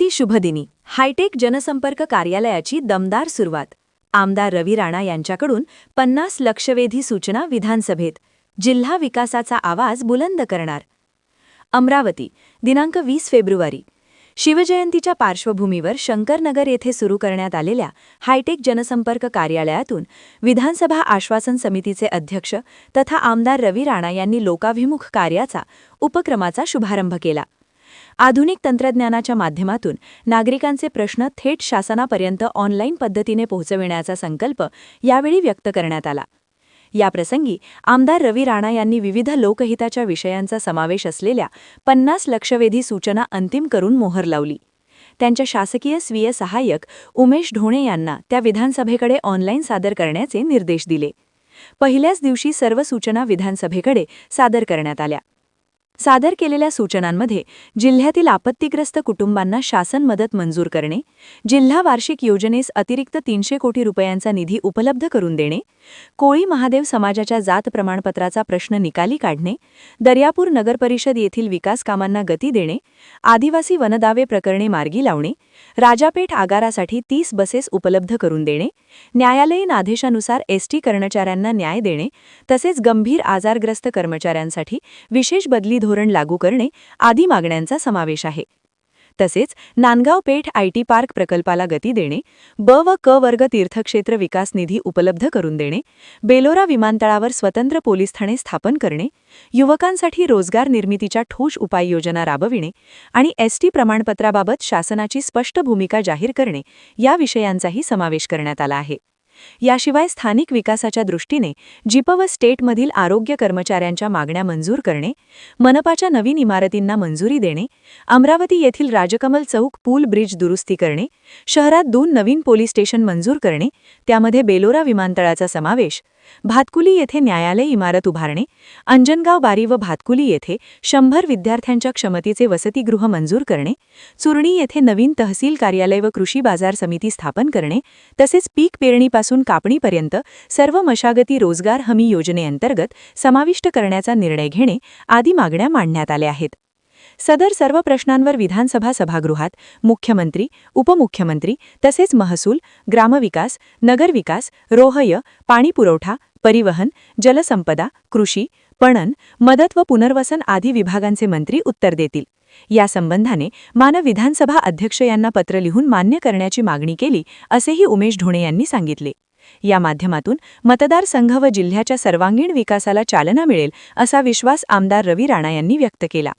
Amravati शुभदिनी hi tech जनसंपर्क कार्यालयाची दमदार सुरुवात. आमदार रवी राणा यांच्याकडून 50 लक्षवेधी सूचना विधानसभेत. जिल्हा विकासाचा आवाज बुलंद करणार. अमरावती दिनांक 20 फेब्रुवारी. शिवजयंतीच्या पार्श्वभूमीवर शंकरनगर येथे सुरू करण्यात आलेल्या हायटेक जनसंपर्क कार्यालयातून विधानसभा आश्वासन समितीचे अध्यक्ष तथा आमदार रवी राणा यांनी लोकाभिमुख कार्याचा उपक्रमाचा शुभारंभ केला. आधुनिक तंत्रज्ञानाच्या माध्यमातून नागरिकांचे प्रश्न थेट शासनापर्यंत ऑनलाईन पद्धतीने पोहोचविण्याचा संकल्प यावेळी व्यक्त करण्यात आला. याप्रसंगी आमदार रवी राणा यांनी विविध लोकहिताच्या विषयांचा समावेश असलेल्या 50 लक्षवेधी सूचना अंतिम करून मोहर लावली. त्यांच्या शासकीय स्वीय सहाय्यक उमेश ढोणे यांना त्या विधानसभेकडे ऑनलाईन सादर करण्याचे निर्देश दिले. पहिल्याच दिवशी सर्व सूचना विधानसभेकडे सादर करण्यात आल्या. सादर केलेल्या सूचनांमध्ये जिल्ह्यातील आपत्तीग्रस्त कुटुंबांना शासन मदत मंजूर करणे, जिल्हा वार्षिक योजनेस अतिरिक्त 300 कोटी रुपयांचा निधी उपलब्ध करून देणे, कोळी महादेव समाजाच्या जात प्रमाणपत्राचा प्रश्न निकाली काढणे, दर्यापूर नगरपरिषद येथील विकास कामांना गती देणे, आदिवासी वनदावे प्रकरणे मार्गी लावणे, राजापेठ आगारासाठी 30 बसेस उपलब्ध करून देणे, न्यायालयीन आदेशानुसार एसटी कर्मचाऱ्यांना न्याय देणे, तसेच गंभीर आजारग्रस्त कर्मचाऱ्यांसाठी विशेष बदली धोरण लागू करणे आदी मागण्यांचा समावेश आहे. तसेच नांदगाव पेठ आयटी पार्क प्रकल्पाला गती देणे, ब व क वर्ग तीर्थक्षेत्र विकास निधी उपलब्ध करून देणे, बेलोरा विमानतळावर स्वतंत्र पोलीस ठाणे स्थापन करणे, युवकांसाठी रोजगार निर्मितीच्या ठोस उपाययोजना राबविणे आणि एसटी प्रमाणपत्राबाबत शासनाची स्पष्ट भूमिका जाहीर करणे या विषयांचाही समावेश करण्यात आला आहे. याशिवाय स्थानिक विकासाच्या दृष्टीने जिप व स्टेटमधील आरोग्य कर्मचाऱ्यांच्या मागण्या मंजूर करणे, मनपाच्या नवीन इमारतींना मंजुरी देणे, अमरावती येथील राजकमल चौक पूल ब्रिज दुरुस्ती करणे, शहरात 2 नवीन पोलीस स्टेशन मंजूर करणे, त्यामध्ये बेलोरा विमानतळाचा समावेश, भातकुली येथे न्यायालय इमारत उभारणे, अंजनगाव बारी व भातकुली येथे 100 विद्यार्थ्यांच्या क्षमतेचे वसतिगृह मंजूर करणे, चुरणी येथे नवीन तहसील कार्यालय व कृषी बाजार समिती स्थापन करणे, तसेच पीक पेरणीपासून कापणीपर्यंत सर्व मशागती रोजगार हमी योजनेअंतर्गत समाविष्ट करण्याचा निर्णय घेणे आदी मागण्या मांडण्यात आल्या आहेत. सदर सर्व प्रश्नांवर विधानसभा सभागृहात मुख्यमंत्री, उपमुख्यमंत्री तसेच महसूल, ग्रामविकास, नगरविकास, रोहय, पाणीपुरवठा, परिवहन, जलसंपदा, कृषी, पणन, मदत व पुनर्वसन आदी विभागांचे मंत्री उत्तर देतील. या संबंधाने माननीय विधानसभा अध्यक्ष यांना पत्र लिहून मान्य करण्याची मागणी केली असेही उमेश ढोणे यांनी सांगितले. या माध्यमातून मतदारसंघ व जिल्ह्याच्या सर्वांगीण विकासाला चालना मिळेल असा विश्वास आमदार रवी राणा यांनी व्यक्त केला.